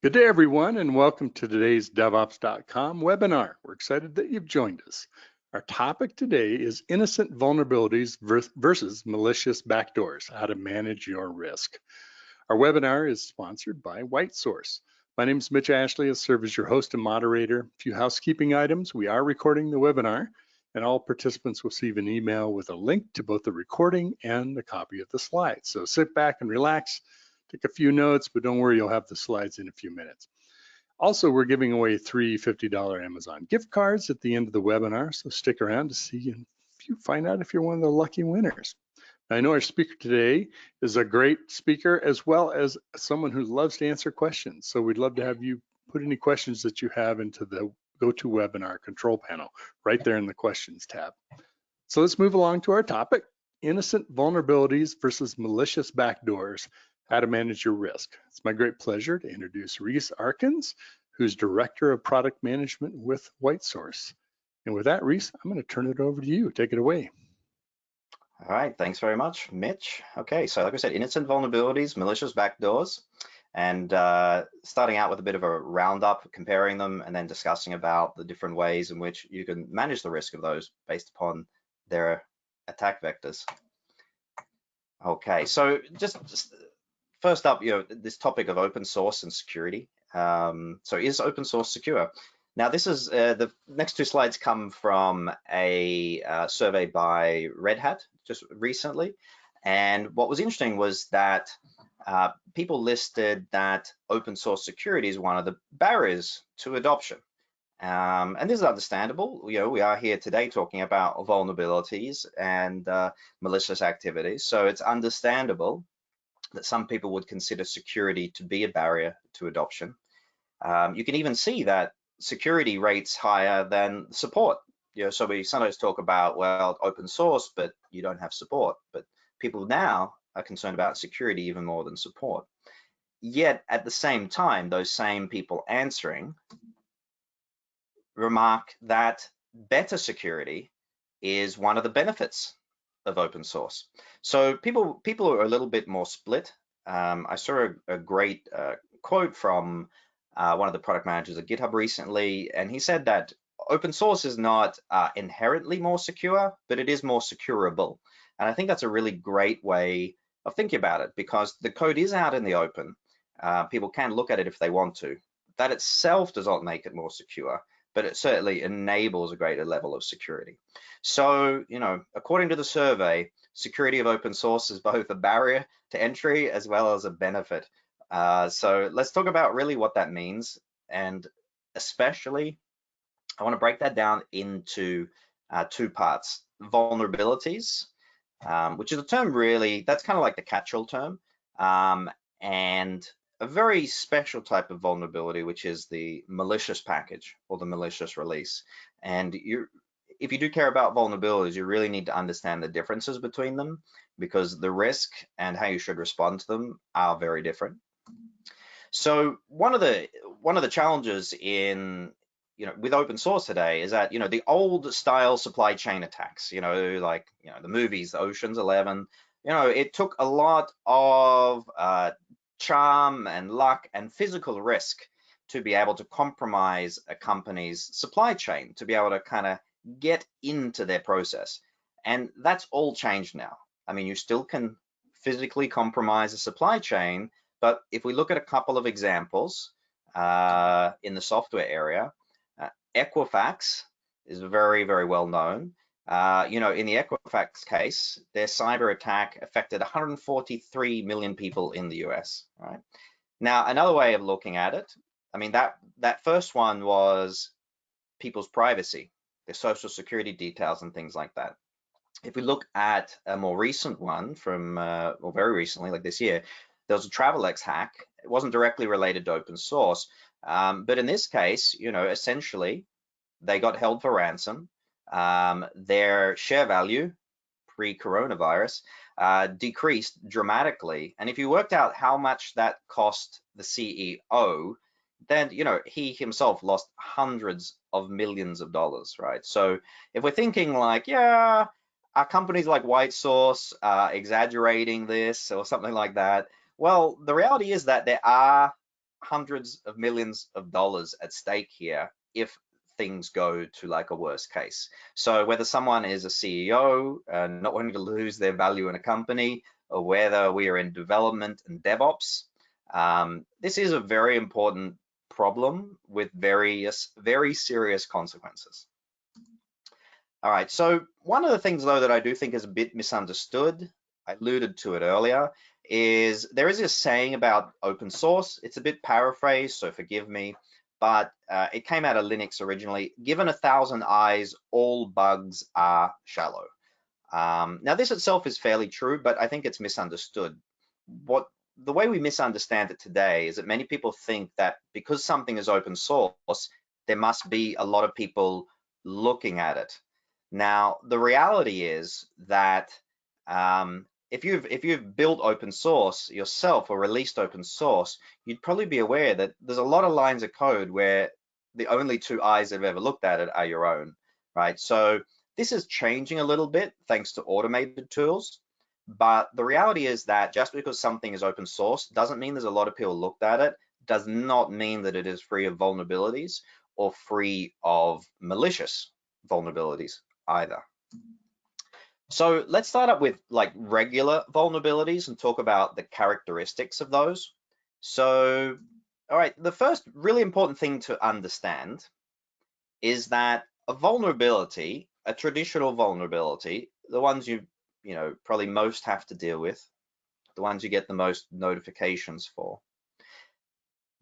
Good day, everyone, and welcome to today's DevOps.com webinar. We're excited that you've joined us. Our topic today is innocent vulnerabilities versus malicious backdoors, how to manage your risk. Our webinar is sponsored by WhiteSource. My name is Mitch Ashley. I serve as your host and moderator. A few housekeeping items. We are recording the webinar, and all participants will receive an email with a link to both the recording and a copy of the slides. So sit back and relax. Take a few notes, but don't worry, you'll have the slides in a few minutes. Also, we're giving away 3 $50 Amazon gift cards at the end of the webinar, so stick around to see if you find out if you're one of the lucky winners. I know our speaker today is a great speaker as well as someone who loves to answer questions. So we'd love to have you put any questions that you have into the GoToWebinar control panel right there in the questions tab. So let's move along to our topic, innocent vulnerabilities versus malicious backdoors, how to manage your risk. It's my great pleasure to introduce Rhys Arkins, who's Director of Product Management with WhiteSource. And with that, Rhys, I'm going to turn it over to you. Take it away. All right, thanks very much, Mitch. Okay, so like I said, innocent vulnerabilities, malicious backdoors, and starting out with a bit of a roundup, comparing them, and then discussing about the different ways in which you can manage the risk of those based upon their attack vectors. Okay, so just first up, this topic of open source and security. So is open source secure? Now, this is the next two slides come from a survey by Red Hat just recently. And what was interesting was that people listed that open source security is one of the barriers to adoption. And this is understandable. We are here today talking about vulnerabilities and malicious activities. So it's understandable that some people would consider security to be a barrier to adoption. You can even see that security rates higher than support. So we sometimes talk about, well, open source, but you don't have support. But people now are concerned about security even more than support. Yet at the same time, those same people answering remark that better security is one of the benefits of open source. So people are a little bit more split. I saw a great quote from one of the product managers at GitHub recently, and he said that open source is not inherently more secure, but it is more securable. And I think that's a really great way of thinking about it, because the code is out in the open. People can look at it if they want to. That itself does not make it more secure, but it certainly enables a greater level of security. So, according to the survey, security of open source is both a barrier to entry as well as a benefit. So let's talk about really what that means. And especially, I want to break that down into two parts. Vulnerabilities, which is a term really, that's kind of like the catch-all term, and a very special type of vulnerability, which is the malicious package or the malicious release. And if you do care about vulnerabilities, you really need to understand the differences between them, because the risk and how you should respond to them are very different. So one of the challenges in with open source today is that the old style supply chain attacks, like the movies, the Ocean's 11, it took a lot of charm and luck and physical risk to be able to compromise a company's supply chain, to be able to kind of get into their process. And that's all changed now. I mean, you still can physically compromise a supply chain, but if we look at a couple of examples in the software area, Equifax is very, very well known. In the Equifax case, their cyber attack affected 143 million people in the US, right? Now, another way of looking at it, I mean, that first one was people's privacy, their social security details and things like that. If we look at a more recent one from, or very recently, like this year, there was a TravelX hack. It wasn't directly related to open source, but in this case, essentially, they got held for ransom. Their share value pre-coronavirus decreased dramatically. And if you worked out how much that cost the CEO, then he himself lost hundreds of millions of dollars, right? So if we're thinking like, yeah, are companies like WhiteSource exaggerating this or something like that? Well, the reality is that there are hundreds of millions of dollars at stake here if things go to like a worst case. So whether someone is a CEO not wanting to lose their value in a company, or whether we are in development and DevOps, this is a very important problem with very serious consequences. All right, so one of the things though that I do think is a bit misunderstood, I alluded to it earlier, is there is a saying about open source. It's a bit paraphrased, so forgive me, but it came out of Linux originally. Given 1,000 eyes, all bugs are shallow. Now this itself is fairly true, but I think it's misunderstood. The way we misunderstand it today is that many people think that because something is open source, there must be a lot of people looking at it. Now, the reality is that if you've built open source yourself or released open source, you'd probably be aware that there's a lot of lines of code where the only 2 eyes that have ever looked at it are your own, right? So this is changing a little bit thanks to automated tools. But the reality is that just because something is open source doesn't mean there's a lot of people looked at it, does not mean that it is free of vulnerabilities or free of malicious vulnerabilities either. So let's start up with like regular vulnerabilities and talk about the characteristics of those. So, all right, the first really important thing to understand is that a vulnerability, a traditional vulnerability, the ones you probably most have to deal with, the ones you get the most notifications for,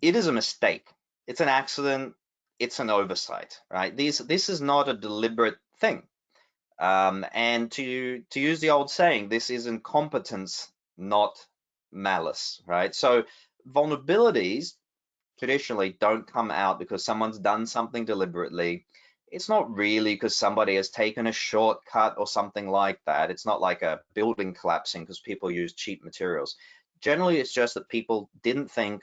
it is a mistake. It's an accident. It's an oversight, right? This is not a deliberate thing. And to use the old saying, this is incompetence, not malice, right? So vulnerabilities traditionally don't come out because someone's done something deliberately. It's not really because somebody has taken a shortcut or something like that. It's not like a building collapsing because people use cheap materials. Generally, it's just that people didn't think,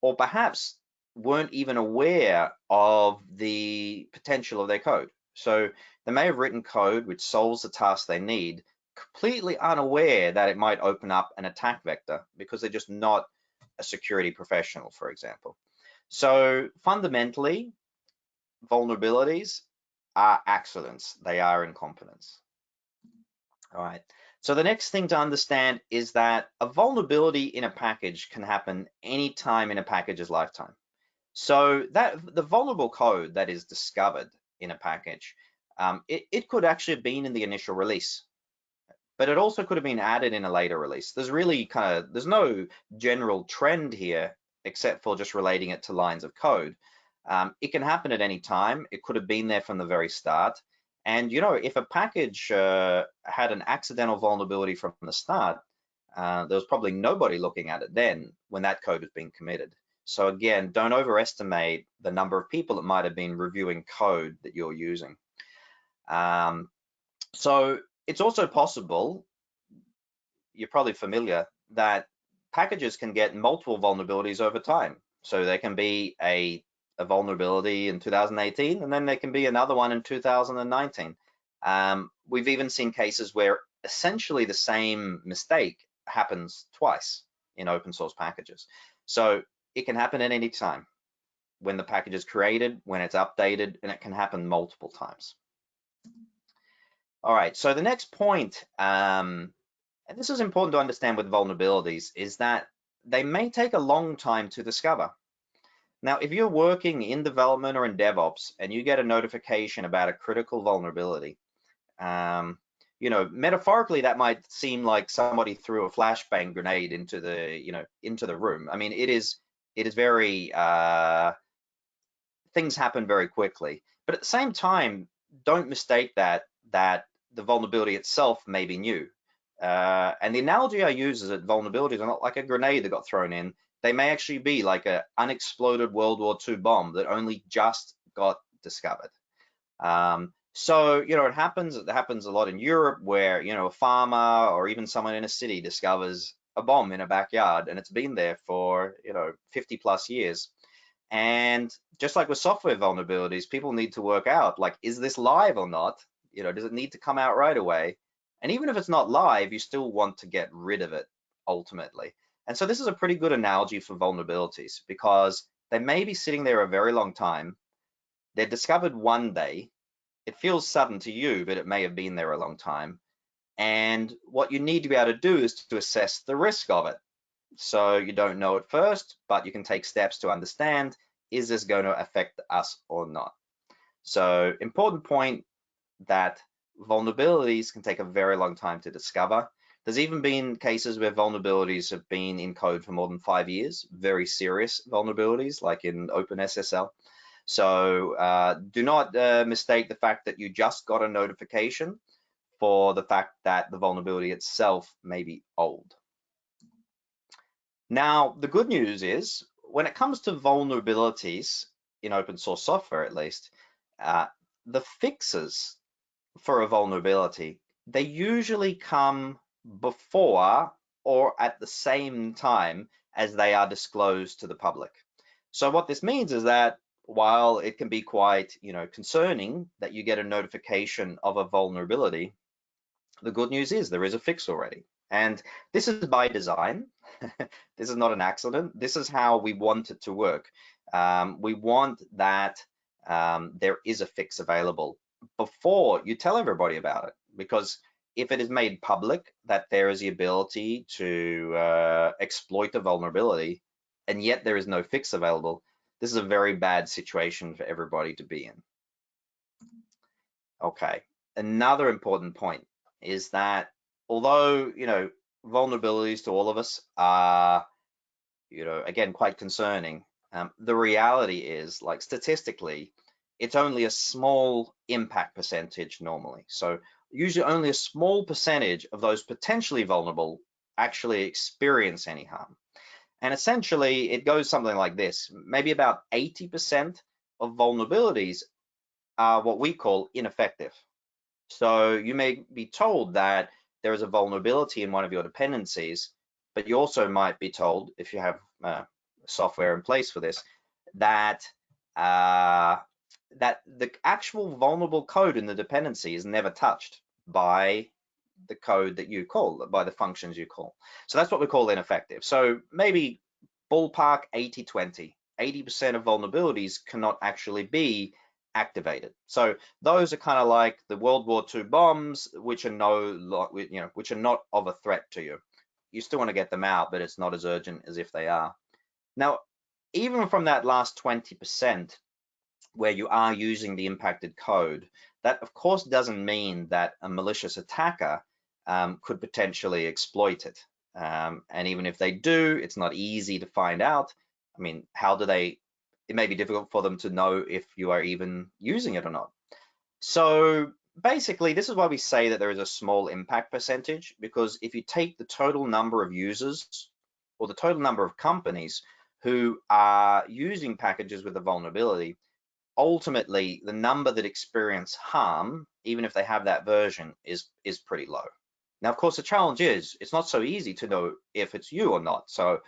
or perhaps weren't even aware of the potential of their code. So they may have written code which solves the task they need, completely unaware that it might open up an attack vector because they're just not a security professional, for example. So fundamentally, vulnerabilities are accidents. They are incompetence. All right. So the next thing to understand is that a vulnerability in a package can happen anytime in a package's lifetime. So that the vulnerable code that is discovered in a package, it could actually have been in the initial release, but it also could have been added in a later release. There's no general trend here except for just relating it to lines of code. It can happen at any time. It could have been there from the very start. And if a package had an accidental vulnerability from the start, there was probably nobody looking at it then when that code was being committed. So again, don't overestimate the number of people that might have been reviewing code that you're using. So it's also possible, you're probably familiar, that packages can get multiple vulnerabilities over time. So there can be a vulnerability in 2018, and then there can be another one in 2019. We've even seen cases where essentially the same mistake happens twice in open source packages. So it can happen at any time when the package is created, when it's updated, and it can happen multiple times. All right, so the next point, and this is important to understand with vulnerabilities, is that they may take a long time to discover. Now, if you're working in development or in DevOps and you get a notification about a critical vulnerability, metaphorically, that might seem like somebody threw a flashbang grenade into the room. I mean, it is very, things happen very quickly. But at the same time, don't mistake that the vulnerability itself may be new. And the analogy I use is that vulnerabilities are not like a grenade that got thrown in. They may actually be like an unexploded World War II bomb that only just got discovered. So, it happens a lot in Europe where, a farmer or even someone in a city discovers a bomb in a backyard and it's been there for, 50 plus years. And just like with software vulnerabilities, people need to work out, like, is this live or not? Does it need to come out right away? And even if it's not live, you still want to get rid of it ultimately. And so this is a pretty good analogy for vulnerabilities, because they may be sitting there a very long time. They're discovered one day. It feels sudden to you, but it may have been there a long time. And what you need to be able to do is to assess the risk of it. So you don't know at first, but you can take steps to understand, is this going to affect us or not? So important point, that vulnerabilities can take a very long time to discover. There's even been cases where vulnerabilities have been in code for more than 5 years, very serious vulnerabilities like in OpenSSL. So do not mistake the fact that you just got a notification for the fact that the vulnerability itself may be old. Now, the good news is, when it comes to vulnerabilities in open source software, at least, the fixes for a vulnerability, they usually come before or at the same time as they are disclosed to the public. So what this means is that while it can be quite, concerning that you get a notification of a vulnerability, the good news is there is a fix already. And this is by design. This is not an accident. This is how we want it to work. We want that there is a fix available before you tell everybody about it, because if it is made public that there is the ability to exploit a vulnerability, and yet there is no fix available, this is a very bad situation for everybody to be in. Okay, another important point is that although, vulnerabilities to all of us are, again, quite concerning, the reality is, like, statistically, it's only a small impact percentage normally. So usually only a small percentage of those potentially vulnerable actually experience any harm. And essentially it goes something like this: maybe about 80% of vulnerabilities are what we call ineffective. So you may be told that there is a vulnerability in one of your dependencies, but you also might be told, if you have software in place for this, that that the actual vulnerable code in the dependency is never touched by the code that you call, by the functions you call. So that's what we call ineffective. So maybe ballpark 80-20, 80% of vulnerabilities cannot actually be activated. So those are kind of like the World War II bombs, which are which are not of a threat to you. You still want to get them out, but it's not as urgent as if they are. Now, even from that last 20% where you are using the impacted code, that of course doesn't mean that a malicious attacker could potentially exploit it. And even if they do, it's not easy to find out. I mean, how do they? It may be difficult for them to know if you are even using it or not. So basically, this is why we say that there is a small impact percentage, because if you take the total number of users or the total number of companies who are using packages with a vulnerability, ultimately the number that experience harm, even if they have that version, is pretty low. Now, of course, the challenge is it's not so easy to know if it's you or not. So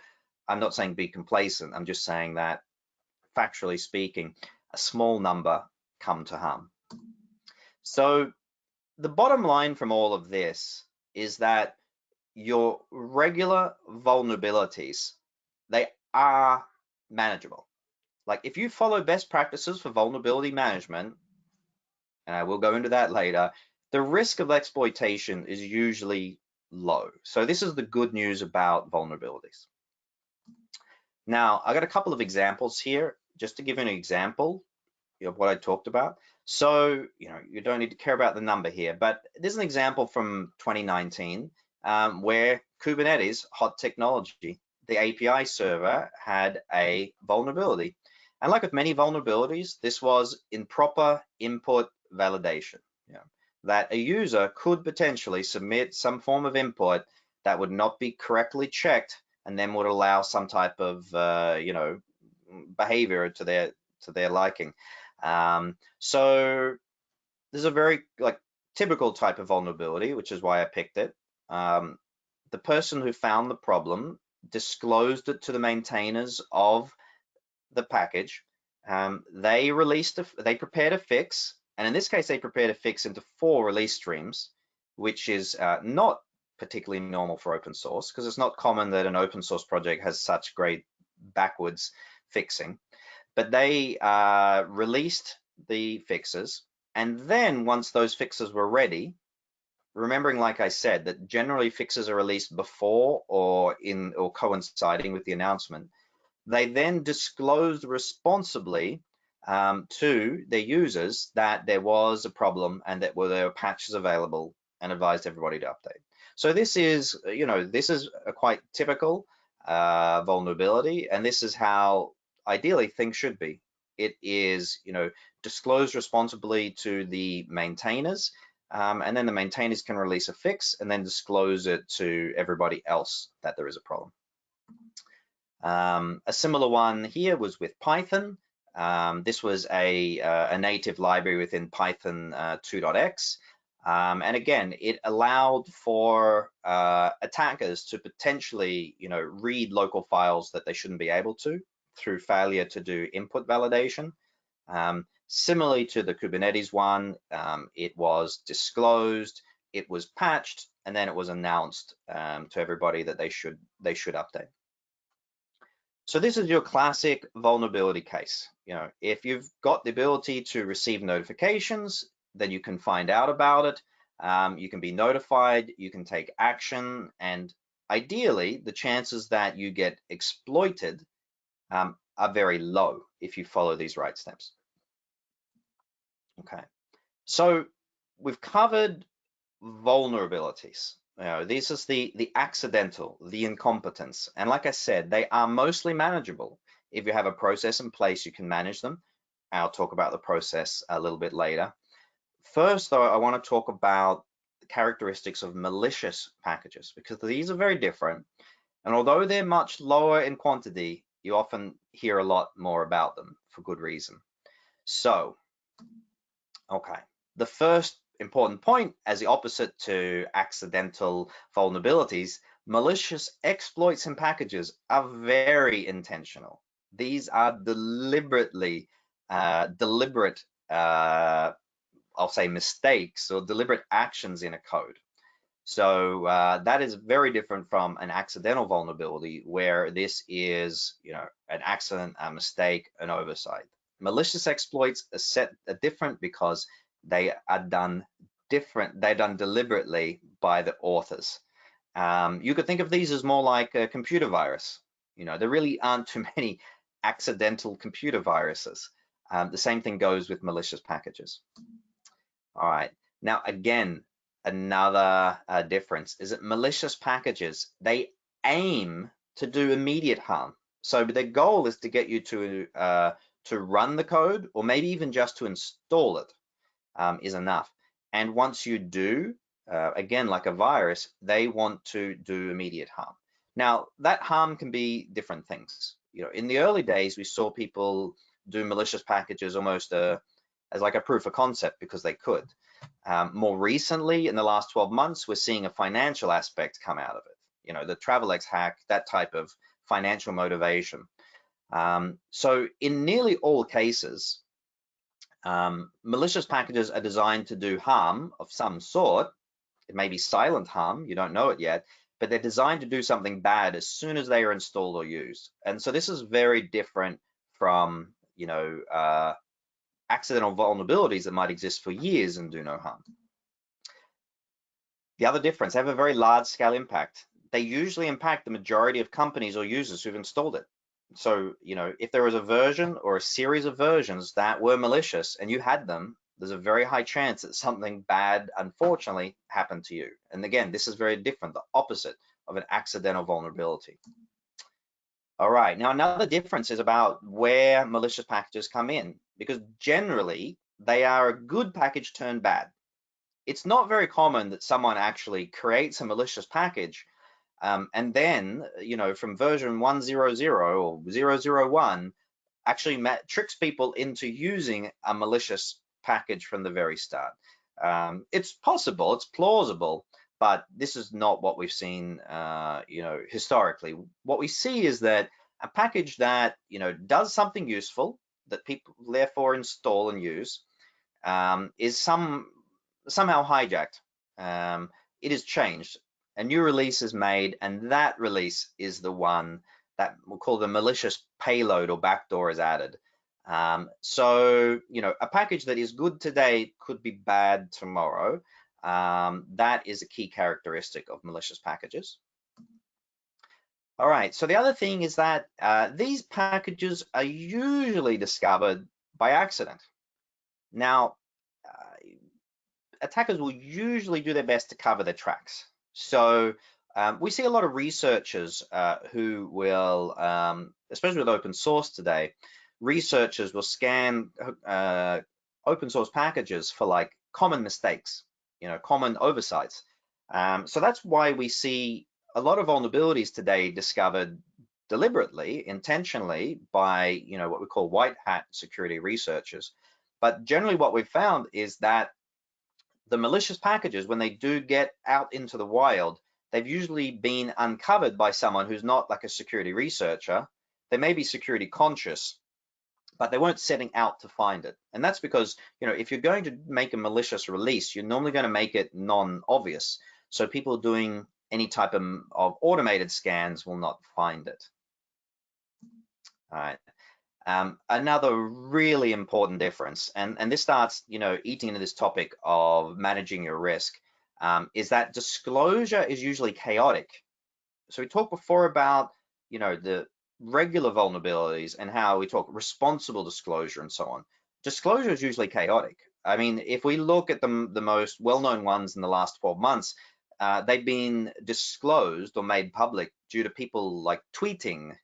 I'm not saying be complacent. I'm just saying that, factually speaking, a small number come to harm. So the bottom line from all of this is that your regular vulnerabilities, they are manageable. Like, if you follow best practices for vulnerability management, and I will go into that later, the risk of exploitation is usually low. So this is the good news about vulnerabilities. Now, I got a couple of examples here, just to give you an example of what I talked about. So, you don't need to care about the number here, but there's an example from 2019 where Kubernetes, hot technology, the API server had a vulnerability. And like with many vulnerabilities, this was improper input validation, that a user could potentially submit some form of input that would not be correctly checked, and then would allow some type of behavior to their liking. So there's a very typical type of vulnerability, which is why I picked it. The person who found the problem disclosed it to the maintainers of the package. They prepared a fix, and in this case, they prepared a fix into 4 release streams, which is not particularly normal for open source, because it's not common that an open source project has such great backwards fixing. But they released the fixes, and then once those fixes were ready, remembering, like I said, that generally fixes are released before or coinciding with the announcement, they then disclosed responsibly to their users that there was a problem and that there were patches available, and advised everybody to update. So this is, this is a quite typical vulnerability, and this is how ideally things should be. It is, disclosed responsibly to the maintainers, and then the maintainers can release a fix and then disclose it to everybody else that there is a problem. A similar one here was with Python. This was a native library within Python 2.x. And again, it allowed for attackers to potentially, read local files that they shouldn't be able to through failure to do input validation. Similarly to the Kubernetes one, it was disclosed, it was patched, and then it was announced to everybody that they should update. So this is your classic vulnerability case. If you've got the ability to receive notifications, then you can find out about it. You can be notified, you can take action, and ideally, the chances that you get exploited are very low if you follow these right steps. Okay, so we've covered vulnerabilities. This is the accidental, the incompetence. And like I said, they are mostly manageable. If you have a process in place, you can manage them. I'll talk about the process a little bit later. First, though, I want to talk about the characteristics of malicious packages, because these are very different. And although they're much lower in quantity, you often hear a lot more about them for good reason. So, okay, the first important point, as the opposite to accidental vulnerabilities, malicious exploits in packages are very intentional. These are deliberate, I'll say mistakes or deliberate actions in a code. So that is very different from an accidental vulnerability, where this is, an accident, a mistake, an oversight. Malicious exploits are different because they are done they're done deliberately by the authors. You could think of these as more like a computer virus. There really aren't too many accidental computer viruses. The same thing goes with malicious packages. All right, now again, another difference is that malicious packages, they aim to do immediate harm. So their goal is to get you to run the code, or maybe even just to install it is enough. And once you do, again, like a virus, they want to do immediate harm. Now, that harm can be different things. In the early days, we saw people do malicious packages almost as like a proof of concept because they could. More recently, in the last 12 months, we're seeing a financial aspect come out of it. The Travelex hack, that type of financial motivation. So in nearly all cases, malicious packages are designed to do harm of some sort. It may be silent harm, you don't know it yet, but they're designed to do something bad as soon as they are installed or used. And so this is very different from, accidental vulnerabilities that might exist for years and do no harm. The other difference, they have a very large scale impact. They usually impact the majority of companies or users who've installed it. So, if there was a version or a series of versions that were malicious and you had them, there's a very high chance that something bad, unfortunately, happened to you. And again, this is very different, the opposite of an accidental vulnerability. All right, now another difference is about where malicious packages come in, because generally they are a good package turned bad. It's not very common that someone actually creates a malicious package and then, from version 1.0.0 or 0.0.1, actually tricks people into using a malicious package from the very start. It's possible, it's plausible, but this is not what we've seen, historically. What we see is that a package that, does something useful that people therefore install and use is somehow hijacked. It is changed. a new release is made, and that release is the one that we'll call the malicious payload or backdoor is added. So, a package that is good today could be bad tomorrow. That is a key characteristic of malicious packages. All right, so the other thing is that these packages are usually discovered by accident. Now, attackers will usually do their best to cover their tracks. So we see a lot of researchers who will, especially with open source today, researchers will scan open source packages for like common mistakes, common oversights. So that's why we see a lot of vulnerabilities today discovered deliberately, intentionally by, what we call white hat security researchers. But generally what we've found is that the malicious packages, when they do get out into the wild, they've usually been uncovered by someone who's not like a security researcher. They may be security conscious, but they weren't setting out to find it. And that's because, if you're going to make a malicious release, you're normally going to make it non-obvious. So people doing any type of automated scans will not find it. All right. Another really important difference, and this starts, eating into this topic of managing your risk, is that disclosure is usually chaotic. So we talked before about, the regular vulnerabilities and how we talk responsible disclosure and so on. Disclosure is usually chaotic. I mean, if we look at the most well-known ones in the last 12 months, they've been disclosed or made public due to people like tweeting,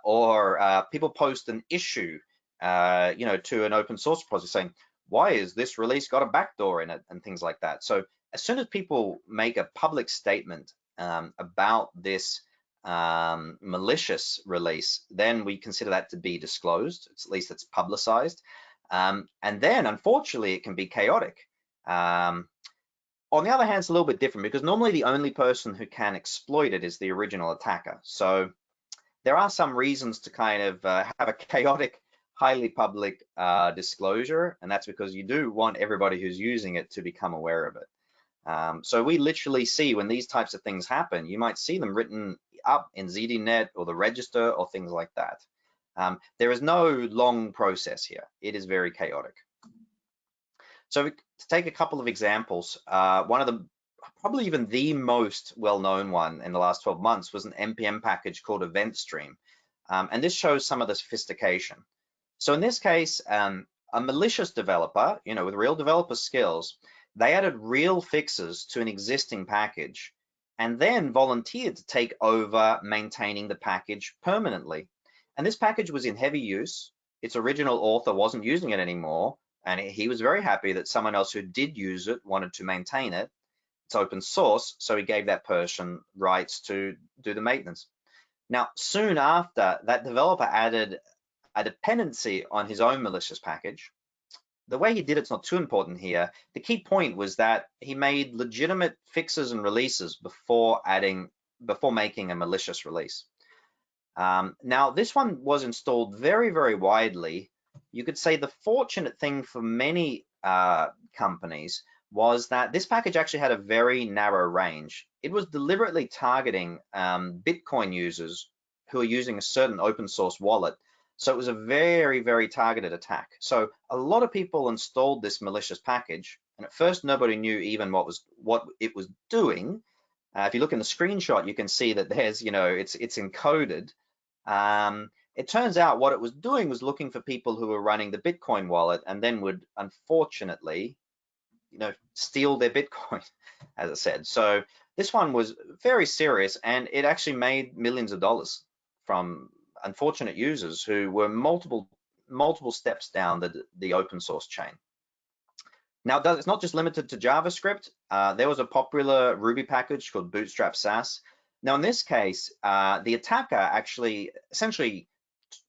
or people post an issue, to an open source project saying, why is this release got a backdoor in it, and things like that. So as soon as people make a public statement about this malicious release, then we consider that to be disclosed. At least it's publicized. And then, unfortunately, it can be chaotic. On the other hand, it's a little bit different because normally the only person who can exploit it is the original attacker. So there are some reasons to kind of have a chaotic, highly public disclosure, and that's because you do want everybody who's using it to become aware of it. So we literally see when these types of things happen, you might see them written up in ZDNet or the register or things like that. There is no long process here. It is very chaotic. So to take a couple of examples, one of the probably even the most well-known one in the last 12 months was an NPM package called Event Stream. And this shows some of the sophistication. So in this case, a malicious developer, with real developer skills, they added real fixes to an existing package and then volunteered to take over maintaining the package permanently. And this package was in heavy use. Its original author wasn't using it anymore, and he was very happy that someone else who did use it wanted to maintain it. It's open source, so he gave that person rights to do the maintenance. Now, soon after, that developer added a dependency on his own malicious package. The way he did it's not too important here. The key point was that he made legitimate fixes and releases before making a malicious release. Now, this one was installed very, very widely. You could say the fortunate thing for many companies was that this package actually had a very narrow range. It was deliberately targeting Bitcoin users who are using a certain open source wallet. So it was a very, very targeted attack. So a lot of people installed this malicious package, and at first nobody knew even what it was doing. If you look in the screenshot, you can see that there's, it's encoded. It turns out what it was doing was looking for people who were running the Bitcoin wallet and then would unfortunately, steal their Bitcoin, as I said. So this one was very serious, and it actually made millions of dollars from unfortunate users who were multiple steps down the open source chain. Now, it's not just limited to JavaScript. There was a popular Ruby package called Bootstrap-Sass. Now, in this case, the attacker actually essentially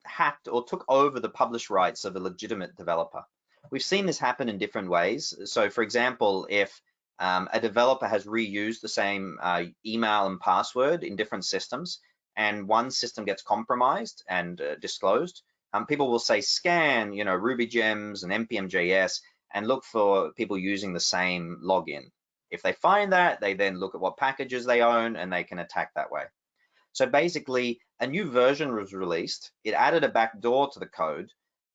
hacked or took over the publish rights of a legitimate developer. We've seen this happen in different ways. So, for example, if a developer has reused the same email and password in different systems, and one system gets compromised and disclosed, people will say scan, Ruby gems and npm.js and look for people using the same login. If they find that, they then look at what packages they own and they can attack that way. So basically, a new version was released. It added a backdoor to the code.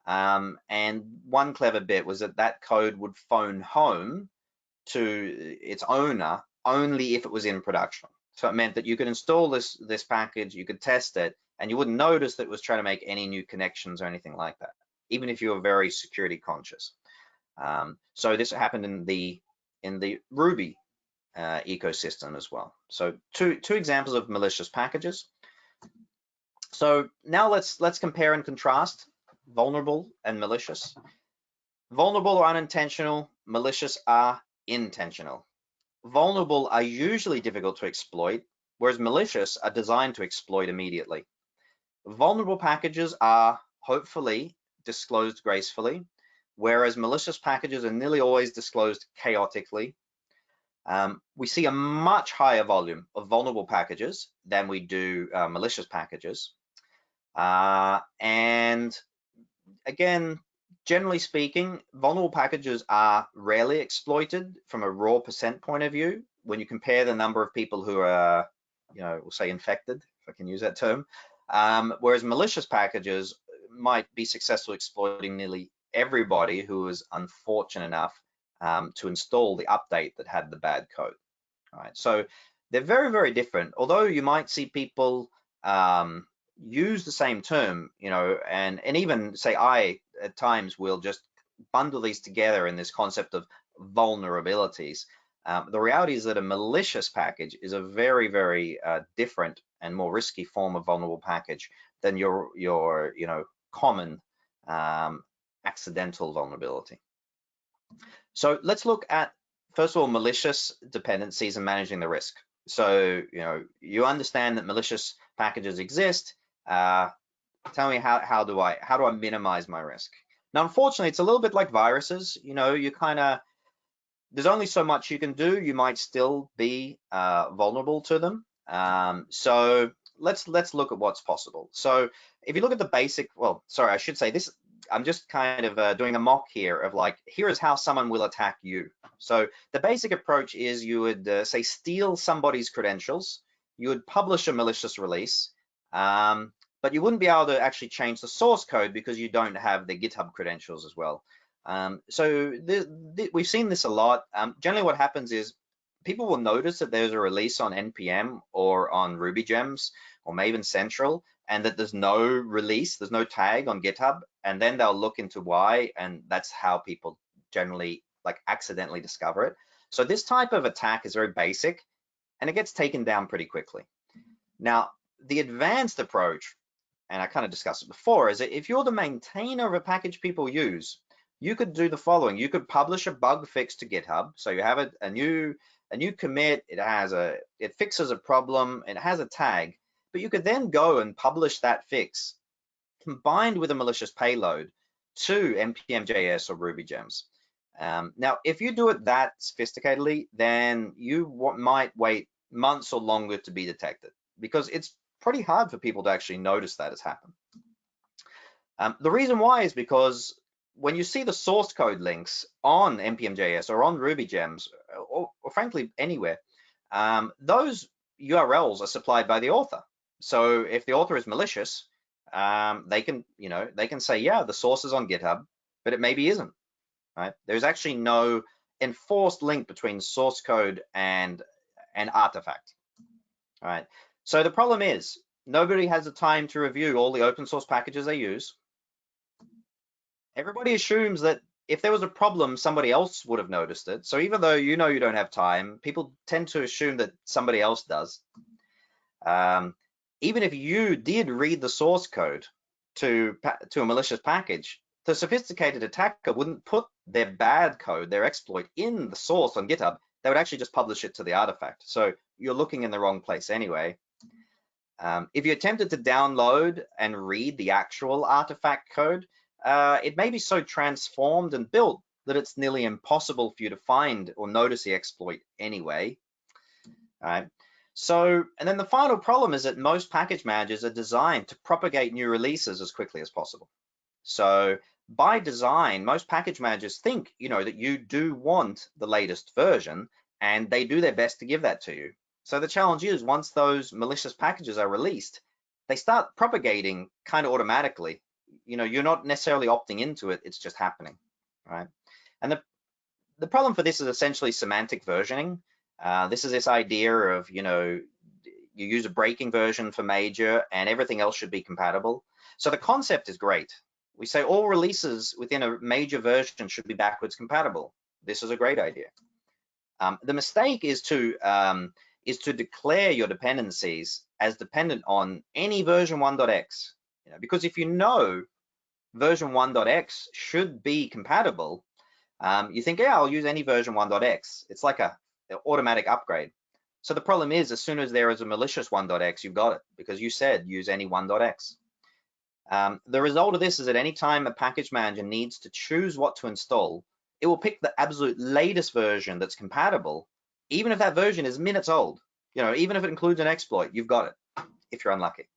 And one clever bit was that that code would phone home to its owner only if it was in production. So it meant that you could install this package, you could test it, and you wouldn't notice that it was trying to make any new connections or anything like that, even if you were very security conscious. So this happened in the Ruby ecosystem as well. So two examples of malicious packages. So now let's compare and contrast vulnerable and malicious. Vulnerable are unintentional, malicious are intentional. Vulnerable are usually difficult to exploit, whereas malicious are designed to exploit immediately. Vulnerable packages are hopefully disclosed gracefully, whereas malicious packages are nearly always disclosed chaotically. We see a much higher volume of vulnerable packages than we do malicious packages. And again, generally speaking, vulnerable packages are rarely exploited from a raw percent point of view when you compare the number of people who are, we'll say infected, if I can use that term, whereas malicious packages might be successful exploiting nearly everybody who is unfortunate enough to install the update that had the bad code. All right, so they're very, very different. Although you might see people use the same term, and even say I at times will just bundle these together in this concept of vulnerabilities. The reality is that a malicious package is a very, very different and more risky form of vulnerable package than your common accidental vulnerability. So let's look at, first of all, malicious dependencies and managing the risk. So you understand that malicious packages exist. Tell me how do I minimize my risk? Now, unfortunately, it's a little bit like viruses. You kind of, there's only so much you can do. You might still be vulnerable to them. So let's look at what's possible. So if you look at the basic, well, sorry, I should say this. I'm just kind of doing a mock here of like, here is how someone will attack you. So the basic approach is you would say steal somebody's credentials. You would publish a malicious release. But you wouldn't be able to actually change the source code because you don't have the GitHub credentials as well. So we've seen this a lot. Generally what happens is people will notice that there's a release on NPM or on RubyGems or Maven Central, and that there's no release, there's no tag on GitHub, and then they'll look into why, and that's how people generally like accidentally discover it. So this type of attack is very basic, and it gets taken down pretty quickly. Now, the advanced approach, and I kind of discussed it before, is that if you're the maintainer of a package people use, you could do the following. You could publish a bug fix to GitHub. So you have a new commit, it fixes a problem, it has a tag, but you could then go and publish that fix combined with a malicious payload to npm.js or RubyGems. Now, if you do it that sophisticatedly, then you might wait months or longer to be detected, because it's pretty hard for people to actually notice that has happened. The reason why is because when you see the source code links on npm.js or on RubyGems, or frankly anywhere, those URLs are supplied by the author. So if the author is malicious, they can say, yeah, the source is on GitHub, but it maybe isn't. Right? There's actually no enforced link between source code and an artifact. All right. So the problem is nobody has the time to review all the open source packages they use. Everybody assumes that if there was a problem, somebody else would have noticed it. So even though you don't have time, people tend to assume that somebody else does. Even if you did read the source code to a malicious package, the sophisticated attacker wouldn't put their bad code, their exploit, in the source on GitHub. They would actually just publish it to the artifact. So you're looking in the wrong place anyway. If you attempted to download and read the actual artifact code, it may be so transformed and built that it's nearly impossible for you to find or notice the exploit anyway. All right. So, and then the final problem is that most package managers are designed to propagate new releases as quickly as possible. So by design, most package managers think, that you do want the latest version, and they do their best to give that to you. So the challenge is, once those malicious packages are released, they start propagating kind of automatically. You're not necessarily opting into it, it's just happening, right? And the problem for this is essentially semantic versioning. This is this idea of, you use a breaking version for major and everything else should be compatible. So the concept is great. We say all releases within a major version should be backwards compatible. This is a great idea. The mistake is to declare your dependencies as dependent on any version 1.x. Because if you know version 1.x should be compatible, you think, yeah, I'll use any version 1.x. It's like an automatic upgrade. So the problem is, as soon as there is a malicious 1.x, you've got it, because you said use any 1.x. The result of this is that anytime a package manager needs to choose what to install, it will pick the absolute latest version that's compatible, even if that version is minutes old. Even if it includes an exploit, you've got it, if you're unlucky.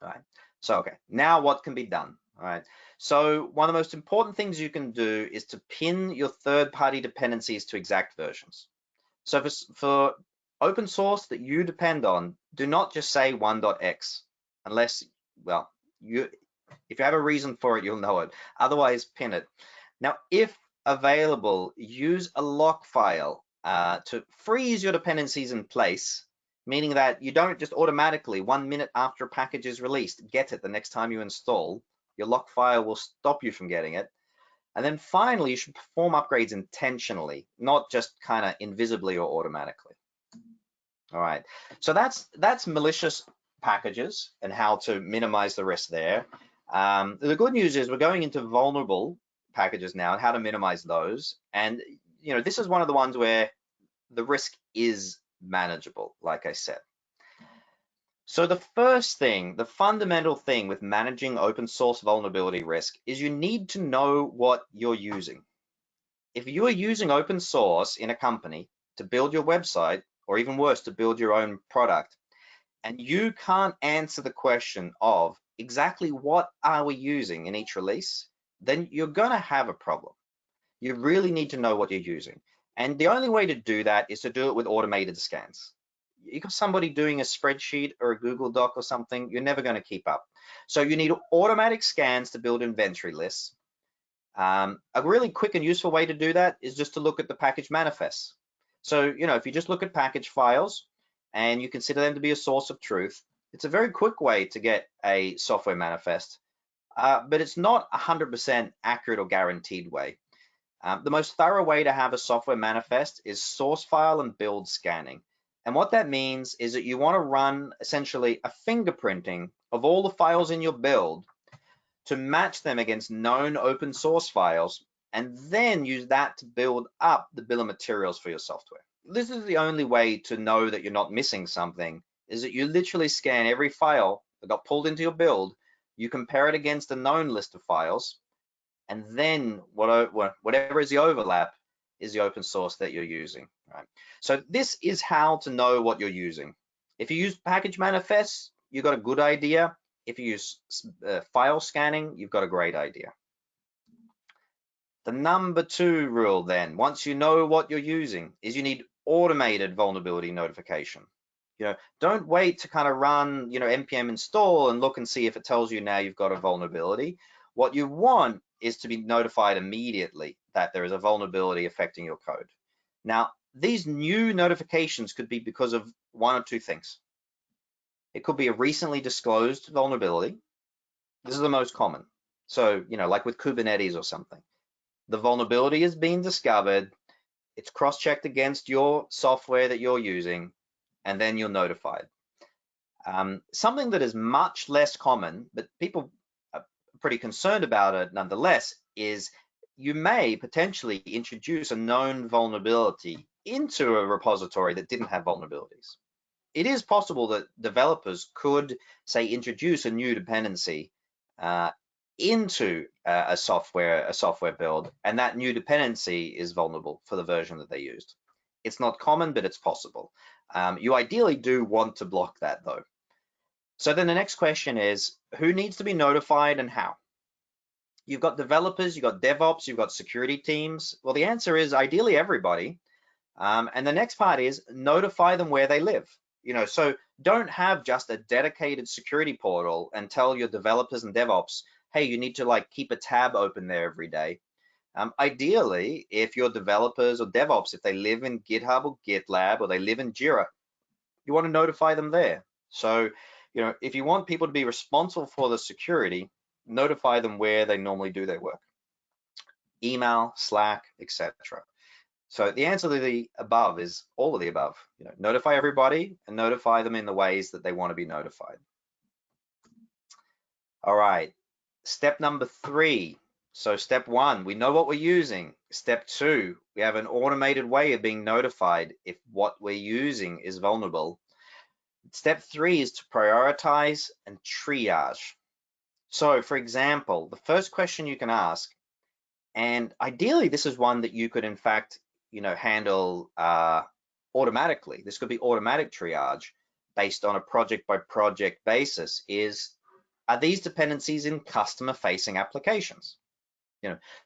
All right. So, okay, now what can be done? All right. So one of the most important things you can do is to pin your third-party dependencies to exact versions. So for open source that you depend on, do not just say 1.x, unless, well, if you have a reason for it, you'll know it. Otherwise, pin it. Now, if available, use a lock file to freeze your dependencies in place, meaning that you don't just automatically, 1 minute after a package is released, get it the next time you install. Your lock file will stop you from getting it. And then finally, you should perform upgrades intentionally, not just kind of invisibly or automatically. All right, so that's malicious packages and how to minimize the risk there. The good news is we're going into vulnerable packages now and how to minimize those. And this is one of the ones where the risk is manageable, like I said. So the first thing, the fundamental thing with managing open source vulnerability risk is you need to know what you're using. If you are using open source in a company to build your website, or even worse, to build your own product, and you can't answer the question of exactly what are we using in each release, then you're gonna have a problem. You really need to know what you're using. And the only way to do that is to do it with automated scans. You got somebody doing a spreadsheet or a Google Doc or something, you're never going to keep up. So you need automatic scans to build inventory lists. A really quick and useful way to do that is just to look at the package manifests. So, if you just look at package files and you consider them to be a source of truth, it's a very quick way to get a software manifest, but it's not 100% accurate or guaranteed way. The most thorough way to have a software manifest is source file and build scanning. And what that means is that you want to run essentially a fingerprinting of all the files in your build to match them against known open source files, and then use that to build up the bill of materials for your software. This is the only way to know that you're not missing something, is that you literally scan every file that got pulled into your build, you compare it against a known list of files, and then whatever is the overlap is the open source that you're using, right? So this is how to know what you're using. If you use package manifests, you've got a good idea. If you use file scanning, you've got a great idea. The number 2 rule then, once you know what you're using, is you need automated vulnerability notification. Don't wait to kind of run, npm install and look and see if it tells you now you've got a vulnerability. What you want is to be notified immediately that there is a vulnerability affecting your code. Now, these new notifications could be because of one or two things. It could be a recently disclosed vulnerability. This is the most common. So, like with Kubernetes or something. The vulnerability has been discovered, it's cross-checked against your software that you're using, and then you're notified. Something that is much less common, but people are pretty concerned about it nonetheless, is you may potentially introduce a known vulnerability into a repository that didn't have vulnerabilities. It is possible that developers could, say, introduce a new dependency into a software build, and that new dependency is vulnerable for the version that they used. It's not common, but it's possible. You ideally do want to block that though. So then the next question is, who needs to be notified and how? You've got developers, you've got DevOps, you've got security teams. Well, the answer is ideally everybody. And the next part is notify them where they live. So don't have just a dedicated security portal and tell your developers and DevOps, hey, you need to like keep a tab open there every day. Ideally, if your developers or DevOps, if they live in GitHub or GitLab or they live in Jira, you want to notify them there. So, if you want people to be responsible for the security, notify them where they normally do their work. Email, Slack, etc. So the answer to the above is all of the above. Notify everybody and notify them in the ways that they want to be notified. All right, step number 3. So step 1, we know what we're using. Step 2, we have an automated way of being notified if what we're using is vulnerable. Step 3 is to prioritize and triage. So for example, the first question you can ask, and ideally this is one that you could in fact handle automatically. This could be automatic triage based on a project by project basis, is, are these dependencies in customer facing applications?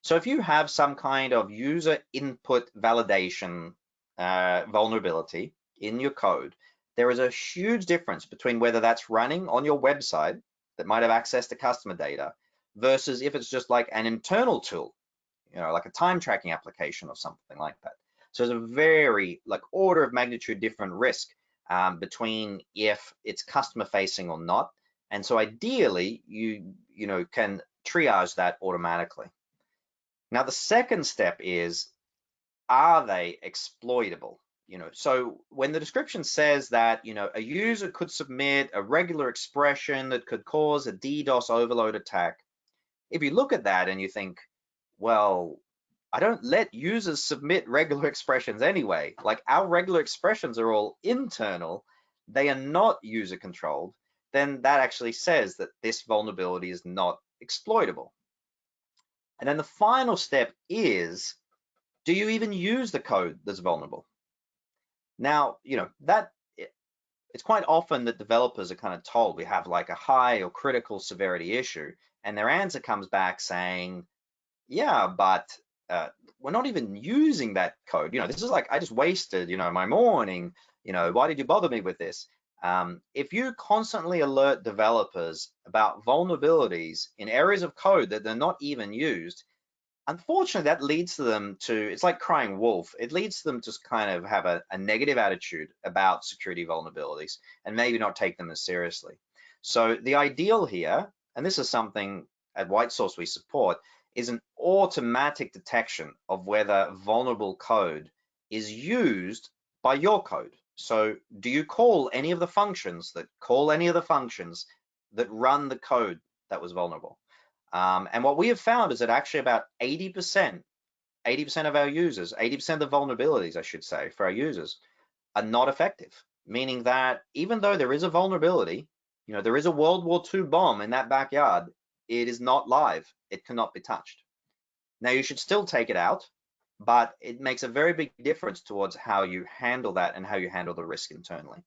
So if you have some kind of user input validation vulnerability in your code, there is a huge difference between whether that's running on your website that might have access to customer data versus if it's just like an internal tool, like a time tracking application or something like that. So there's a very order of magnitude different risk between if it's customer facing or not. And so ideally you can triage that automatically. Now the second step is, are they exploitable? So when the description says that a user could submit a regular expression that could cause a DDoS overload attack, if you look at that and you think, well, I don't let users submit regular expressions anyway. Like our regular expressions are all internal, they are not user controlled, then that actually says that this vulnerability is not exploitable. And then the final step is, do you even use the code that's vulnerable? Now, it's quite often that developers are kind of told we have like a high or critical severity issue, and their answer comes back saying, yeah, but we're not even using that code. This is like, I just wasted, my morning. Why did you bother me with this? If you constantly alert developers about vulnerabilities in areas of code that they're not even used, unfortunately, that leads to them to, it's like crying wolf. It leads to them to kind of have a negative attitude about security vulnerabilities and maybe not take them as seriously. So the ideal here, and this is something at WhiteSource we support, is an automatic detection of whether vulnerable code is used by your code. So do you call any of the functions that run the code that was vulnerable? And what we have found is that actually about 80% of our users, 80% of the vulnerabilities, I should say, for our users are not effective, meaning that even though there is a vulnerability, there is a World War II bomb in that backyard, it is not live. It cannot be touched. Now, you should still take it out, but it makes a very big difference towards how you handle that and how you handle the risk internally.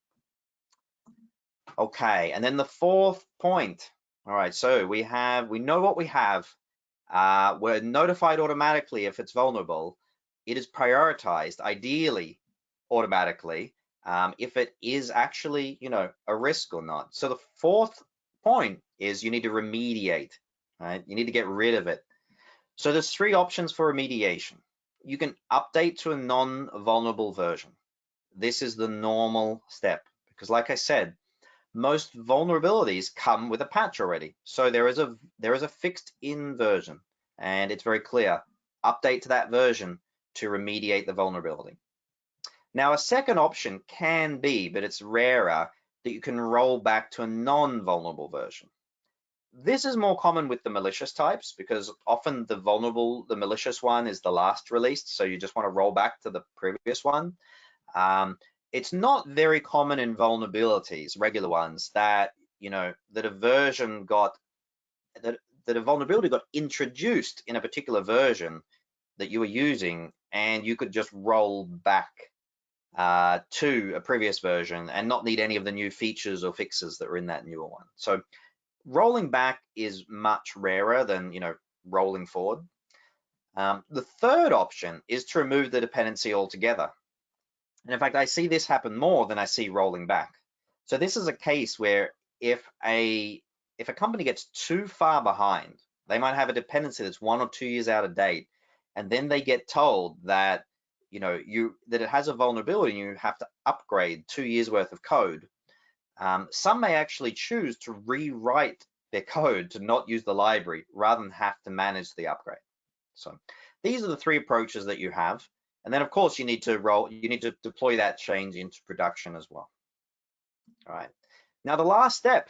Okay, and then the fourth point. All right, so we know what we have. We're notified automatically if it's vulnerable. It is prioritized, ideally automatically, if it is actually, a risk or not. So the fourth point is you need to remediate, right? You need to get rid of it. So there's 3 options for remediation. You can update to a non-vulnerable version. This is the normal step because, like I said, most vulnerabilities come with a patch already. So there is a fixed in version, and it's very clear. Update to that version to remediate the vulnerability. Now, a second option can be, but it's rarer, that you can roll back to a non-vulnerable version. This is more common with the malicious types because often the malicious one is the last released, so you just want to roll back to the previous one. It's not very common in vulnerabilities, regular ones, that that a vulnerability got introduced in a particular version that you were using, and you could just roll back to a previous version and not need any of the new features or fixes that are in that newer one. So rolling back is much rarer than rolling forward. The third option is to remove the dependency altogether. And in fact, I see this happen more than I see rolling back. So this is a case where if a company gets too far behind, they might have a dependency that's 1 or 2 years out of date, and then they get told that that it has a vulnerability and you have to upgrade 2 years worth of code. Some may actually choose to rewrite their code to not use the library rather than have to manage the upgrade. So these are the 3 approaches that you have. And then of course you need to deploy that change into production as well. All right. Now the last step,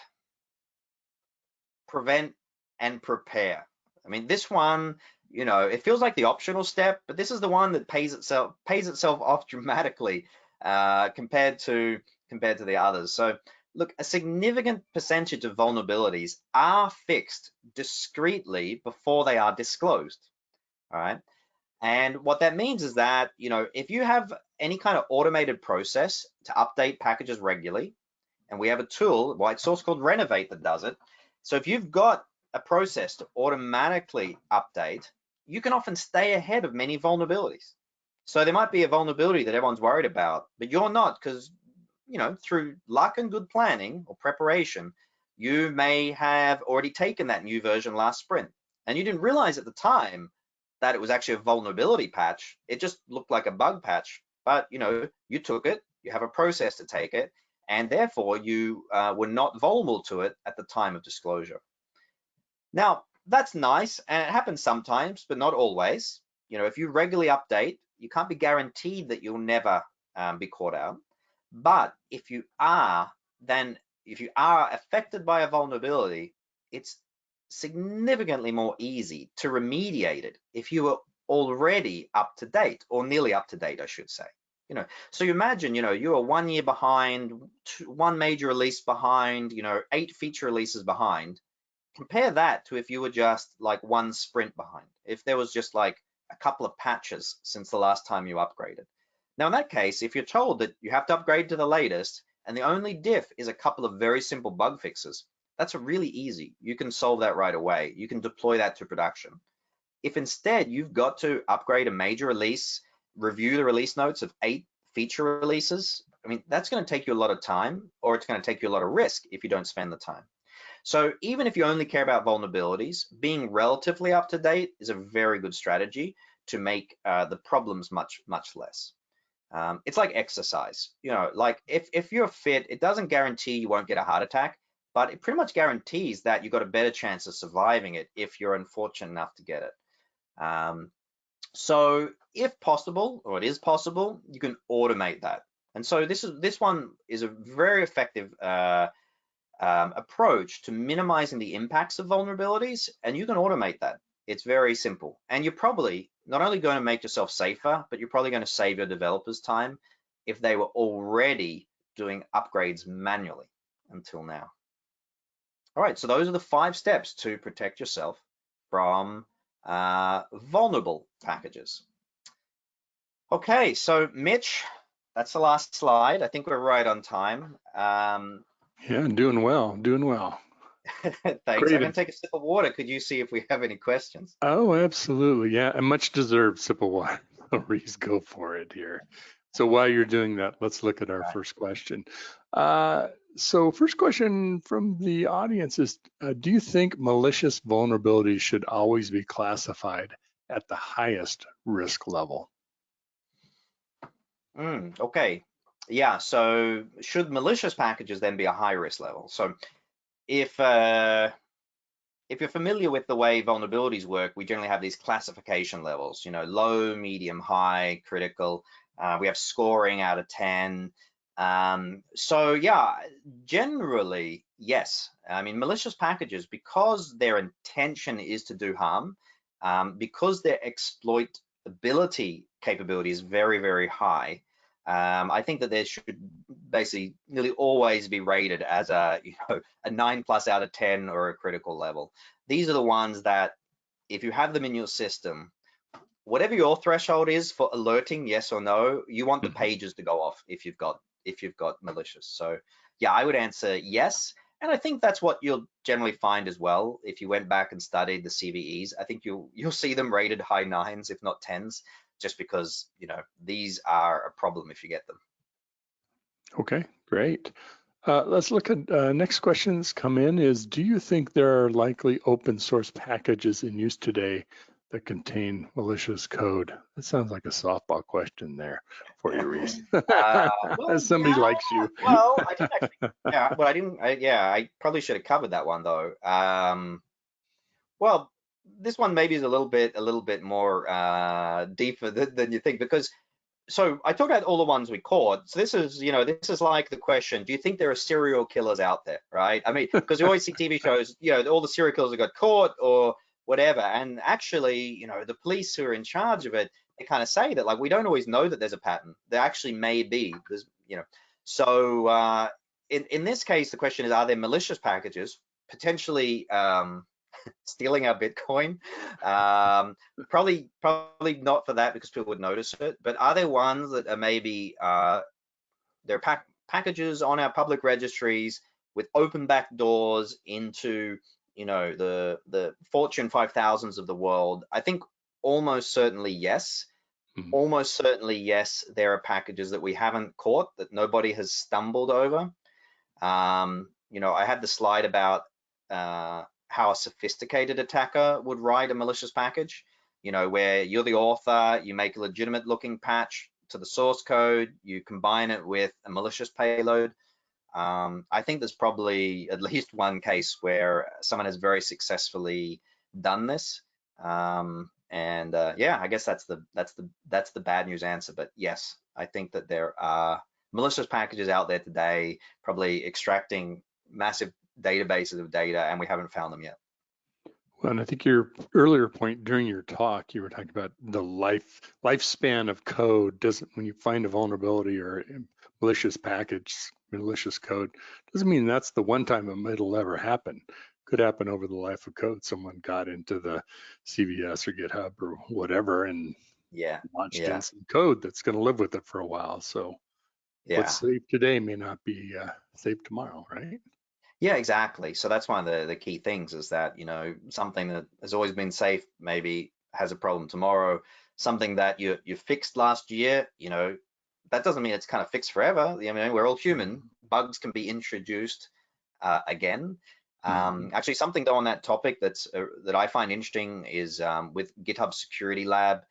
prevent and prepare. I mean, this one, it feels like the optional step, but this is the one that pays itself off dramatically compared to the others. So look, a significant percentage of vulnerabilities are fixed discreetly before they are disclosed. All right. And what that means is that, if you have any kind of automated process to update packages regularly, and we have a tool, WhiteSource, called Remediate that does it. So if you've got a process to automatically update, you can often stay ahead of many vulnerabilities. So there might be a vulnerability that everyone's worried about, but you're not, because, through luck and good planning or preparation, you may have already taken that new version last sprint. And you didn't realize at the time that it was actually a vulnerability patch. It just looked like a bug patch, but you took it, you have a process to take it, and therefore you were not vulnerable to it at the time of disclosure. Now, that's nice, and it happens sometimes, but not always. If you regularly update, you can't be guaranteed that you'll never be caught out. But if you are affected by a vulnerability, it's significantly more easy to remediate it if you are already up to date, or nearly up to date, I should say. So you imagine, you are 1 year behind, 1 major release behind, 8 feature releases behind. Compare that to if you were just like 1 sprint behind, if there was just like a couple of patches since the last time you upgraded. Now, in that case, if you're told that you have to upgrade to the latest and the only diff is a couple of very simple bug fixes, that's really easy. You can solve that right away. You can deploy that to production. If instead you've got to upgrade a major release, review the release notes of 8 feature releases, I mean, that's going to take you a lot of time, or it's going to take you a lot of risk if you don't spend the time. So even if you only care about vulnerabilities, being relatively up to date is a very good strategy to make the problems much, much less. It's like exercise. Like if you're fit, it doesn't guarantee you won't get a heart attack, but it pretty much guarantees that you've got a better chance of surviving it if you're unfortunate enough to get it. So if possible, or it is possible, you can automate that. And so this one is a very effective approach to minimizing the impacts of vulnerabilities, and you can automate that. It's very simple. And you're probably not only going to make yourself safer, but you're probably going to save your developers time if they were already doing upgrades manually until now. All right, so those are the 5 steps to protect yourself from vulnerable packages. Okay, so Mitch, that's the last slide. I think we're right on time. Yeah, doing well. Thanks. Great. I'm going to take a sip of water. Could you see if we have any questions? Oh, absolutely. Yeah, a much deserved sip of water. Rhys, go for it here. So while you're doing that, let's look at our first question. So first question from the audience is, do you think malicious vulnerabilities should always be classified at the highest risk level? Okay. Yeah, so should malicious packages then be a high risk level? So if you're familiar with the way vulnerabilities work, we generally have these classification levels, low, medium, high, critical. We have scoring out of 10. So yeah, generally, yes. I mean, malicious packages, because their intention is to do harm, because their exploitability capability is very, very high, I think that there should basically nearly always be rated as a 9+ out of 10 or a critical level. These are the ones that, if you have them in your system, whatever your threshold is for alerting, yes or no, you want the pages to go off if you've got malicious. So yeah, I would answer yes. And I think that's what you'll generally find as well. If you went back and studied the CVEs, I think you'll see them rated high 9s, if not 10s. just because, you know, these are a problem if you get them. Okay, great. Let's look at next questions come in is, do you think there are likely open source packages in use today that contain malicious code? That sounds like a softball question there for you, Rhys. Well, Somebody yeah, likes you. well, I didn't actually, yeah, well, I didn't, yeah, I probably should have covered that one though. Well, this one maybe is a little bit more deeper than you think, because so I talked about all the ones we caught. So this is, you know, this is like the question, do you think there are serial killers out there, right? I mean, because you always see TV shows, you know, all the serial killers have got caught or whatever. And actually, you know, the police who are in charge of it, they kind of say that, like, we don't always know that there's a pattern. There actually may be, there's, you know. So in this case, the question is, are there malicious packages potentially stealing our Bitcoin? Probably not for that, because people would notice it. But are there ones that are maybe there are packages on our public registries with open back doors into, you know, the Fortune 5000s of the world? I think almost certainly yes. Mhm. Almost certainly yes. There are packages that we haven't caught, that nobody has stumbled over. You know, I had the slide about how a sophisticated attacker would write a malicious package, you know, where you're the author, you make a legitimate looking patch to the source code, you combine it with a malicious payload. I think there's probably at least one case where someone has very successfully done this. Yeah, I guess that's the bad news answer. But yes, I think that there are malicious packages out there today, probably extracting massive databases of data, and we haven't found them yet. Well, and I think your earlier point during your talk, you were talking about the lifespan of code. Doesn't, when you find a vulnerability or a malicious package, malicious code, doesn't mean that's the one time it'll ever happen. Could happen over the life of code. Someone got into the CVS or GitHub or whatever and Yeah, launched in yeah, some code that's going to live with it for a while. So what's yeah. safe today may not be safe tomorrow, right? Yeah, exactly. So that's one of the key things, is that, you know, something that has always been safe maybe has a problem tomorrow. Something that you fixed last year, you know, that doesn't mean it's kind of fixed forever. I mean, we're all human. Bugs can be introduced again. Mm-hmm. Actually, something though on that topic that I find interesting is with GitHub Security Lab.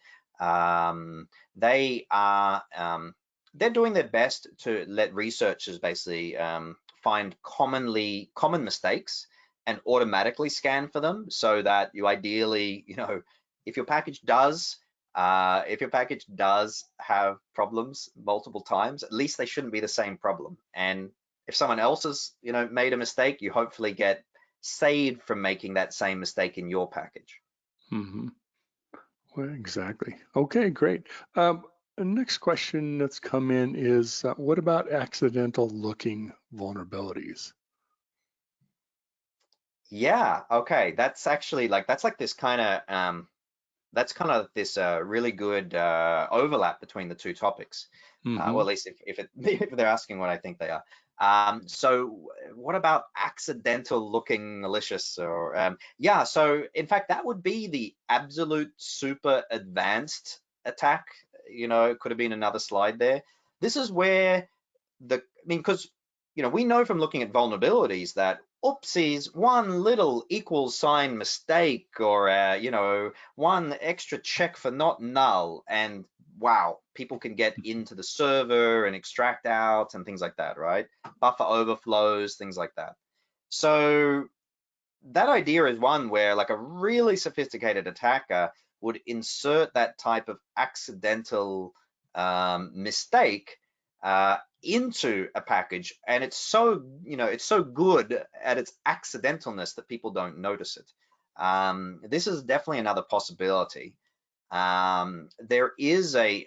They are they're doing their best to let researchers basically find common mistakes and automatically scan for them, so that you ideally, you know, if your package does have problems multiple times, at least they shouldn't be the same problem. And if someone else has, you know, made a mistake, you hopefully get saved from making that same mistake in your package. Mm-hmm. Well, exactly. Okay, great. The next question that's come in is, what about accidental looking vulnerabilities? Yeah, okay, that's actually like this kind of this really good overlap between the two topics. Well, Mm-hmm. at least if they're asking what I think they are. So what about accidental looking malicious? Or yeah, so in fact, that would be the absolute super advanced attack. You know, it could have been another slide there. This is where I mean, because, you know, we know from looking at vulnerabilities that oopsies, one little equals sign mistake, or you know, one extra check for not null, and wow, people can get into the server and extract out and things like that, right? Buffer overflows, things like that. So that idea is one where, like, a really sophisticated attacker would insert that type of accidental mistake into a package, and it's so, you know, it's so good at its accidentalness that people don't notice it. This is definitely another possibility. There is a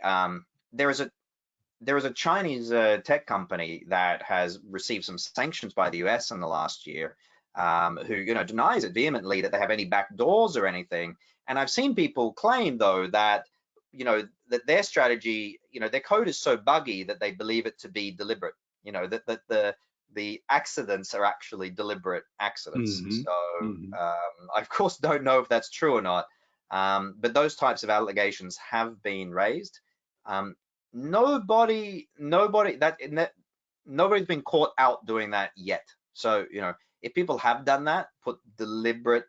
Chinese tech company that has received some sanctions by the US in the last year, who, you know, denies it vehemently that they have any backdoors or anything. And I've seen people claim though that, you know, that their strategy, you know, their code is so buggy that they believe it to be deliberate. You know, that the accidents are actually deliberate accidents. Mm-hmm. So Mm-hmm. I of course don't know if that's true or not. But those types of allegations have been raised. Nobody's been caught out doing that yet. So, if people have done that, put deliberate,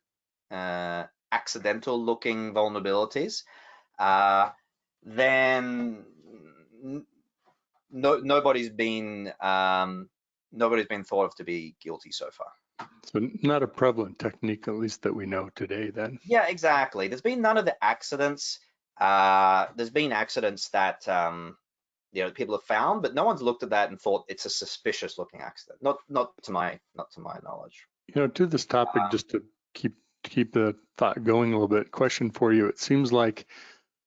accidental looking vulnerabilities, then nobody's been thought of to be guilty so far. So not a prevalent technique, at least that we know today then. Yeah, exactly. There's been none of the accidents. There's been accidents that people have found, but no one's looked at that and thought it's a suspicious looking accident. Not to my knowledge. To this topic, just to keep the thought going a little bit, question for you. It seems like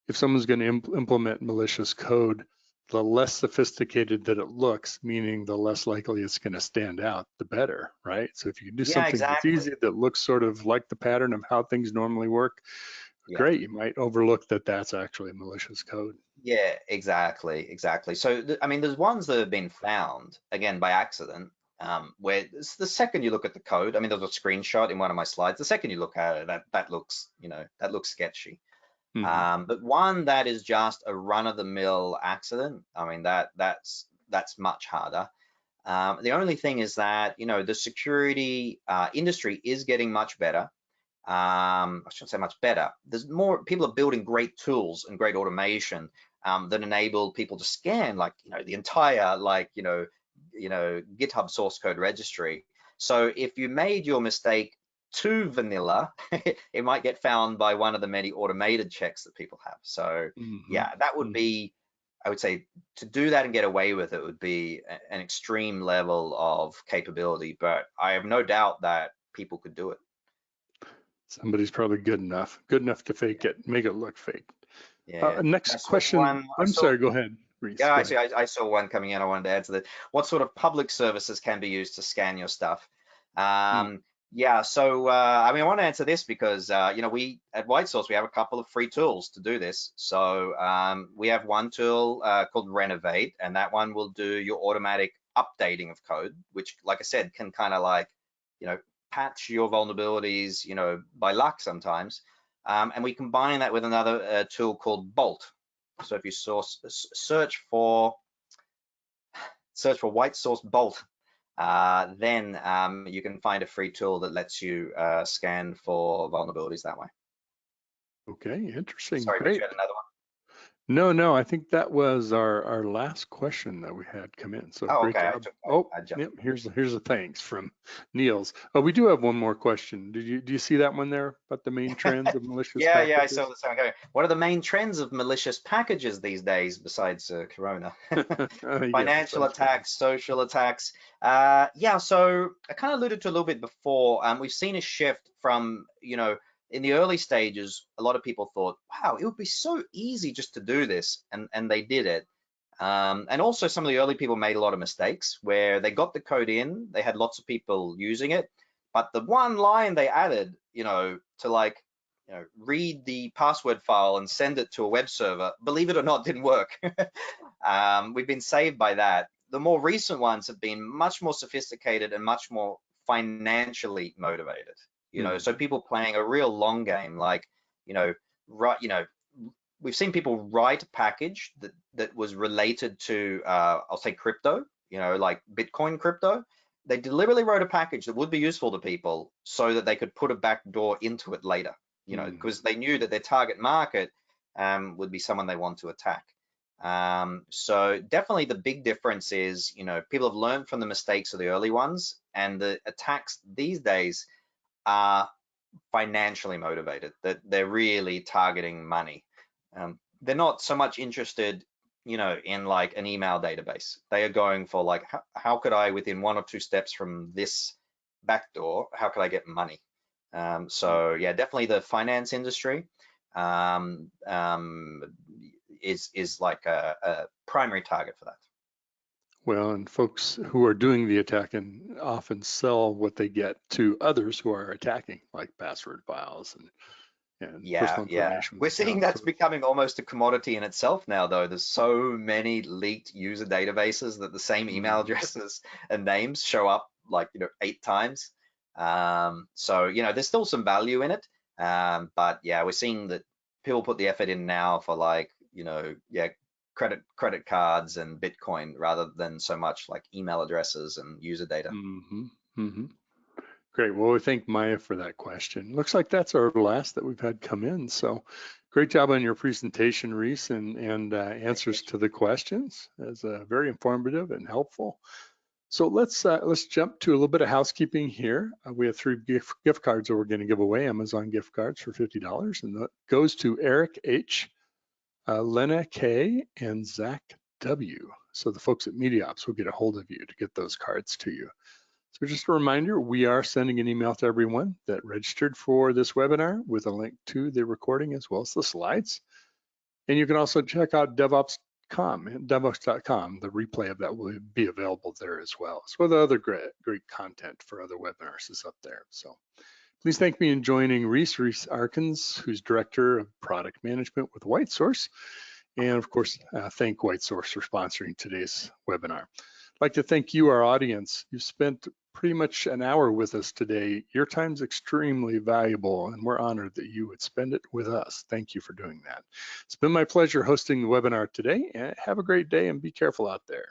if someone's going to implement malicious code, the less sophisticated that it looks, meaning the less likely it's going to stand out, the better, right? So if you can do something that's easy, that looks sort of like the pattern of how things normally work, great. You might overlook that that's actually malicious code. Yeah, exactly. So, there's ones that have been found, again, by accident, where the second you look at the code, there's a screenshot in one of my slides. The second you look at it, that looks sketchy. But one that is just a run-of-the-mill accident, that's much harder. The only thing is that, the security industry is getting much better. I shouldn't say much better. There's more people are building great tools and great automation that enable people to scan, the entire, GitHub source code registry. So if you made your mistake too vanilla, it might get found by one of the many automated checks that people have. So yeah, that would be, I would say, to do that and get away with it would be an extreme level of capability, but I have no doubt that people could do it. Somebody's probably good enough to fake it, make it look fake. Yeah. Next question. I'm sorry, go ahead, Rhys. Yeah, actually, I saw one coming in. I wanted to add to that. What sort of public services can be used to scan your stuff? Yeah, so I want to answer this because we at WhiteSource we have a couple of free tools to do this. So we have one tool called Remediate, and that one will do your automatic updating of code, which, like I said, can kind of patch your vulnerabilities, by luck sometimes. And we combine that with another tool called Bolt. So if you search for WhiteSource Bolt, then you can find a free tool that lets you scan for vulnerabilities that way. Okay, interesting. Sorry, great. Did you have another one? No, I think that was our last question that we had come in. So great job. Yep, here's a thanks from Niels. Oh, we do have one more question. Do you see that one there about the main trends of malicious packages? Yeah, I saw the same. What are the main trends of malicious packages these days besides Corona? Financial attacks, social attacks. Yeah, so I kind of alluded to a little bit before. We've seen a shift from, in the early stages, a lot of people thought, wow, it would be so easy just to do this, and they did it. And also some of the early people made a lot of mistakes where they got the code in, they had lots of people using it, but the one line they added, to read the password file and send it to a web server, believe it or not, didn't work. We've been saved by that. The more recent ones have been much more sophisticated and much more financially motivated. So people playing a real long game, we've seen people write a package that was related to, I'll say crypto, like Bitcoin crypto. They deliberately wrote a package that would be useful to people so that they could put a backdoor into it later, because they knew that their target market would be someone they want to attack. So definitely the big difference is, people have learned from the mistakes of the early ones, and the attacks these days are financially motivated, that they're really targeting money. They're not so much interested, in like an email database. They are going for how could I, within one or two steps from this backdoor, how could I get money? So yeah, definitely the finance industry is like a primary target for that. Well, and folks who are doing the attacking often sell what they get to others who are attacking, like password files and personal information. We're seeing that's becoming almost a commodity in itself now, though. There's so many leaked user databases that the same email addresses and names show up 8 times. So there's still some value in it, But yeah, we're seeing that people put the effort in now for like, yeah, credit cards and Bitcoin rather than so much like email addresses and user data. Mm-hmm. Mm-hmm. Great. Well, we thank Maya for that question. Looks like that's our last that we've had come in. So great job on your presentation, Rhys, and answers to the questions. It's very informative and helpful. So let's jump to a little bit of housekeeping here. We have 3 gift cards that we're going to give away, Amazon gift cards for $50, and that goes to Eric H, Lena K, and Zach W. So the folks at MediaOps will get a hold of you to get those cards to you. So just a reminder, we are sending an email to everyone that registered for this webinar with a link to the recording as well as the slides. And you can also check out DevOps.com. The replay of that will be available there as well. So with other great content for other webinars is up there. So please thank me in joining Rhys Arkins, who's Director of Product Management with WhiteSource. And of course, thank WhiteSource for sponsoring today's webinar. I'd like to thank you, our audience. You spent pretty much an hour with us today. Your time's extremely valuable, and we're honored that you would spend it with us. Thank you for doing that. It's been my pleasure hosting the webinar today, and have a great day and be careful out there.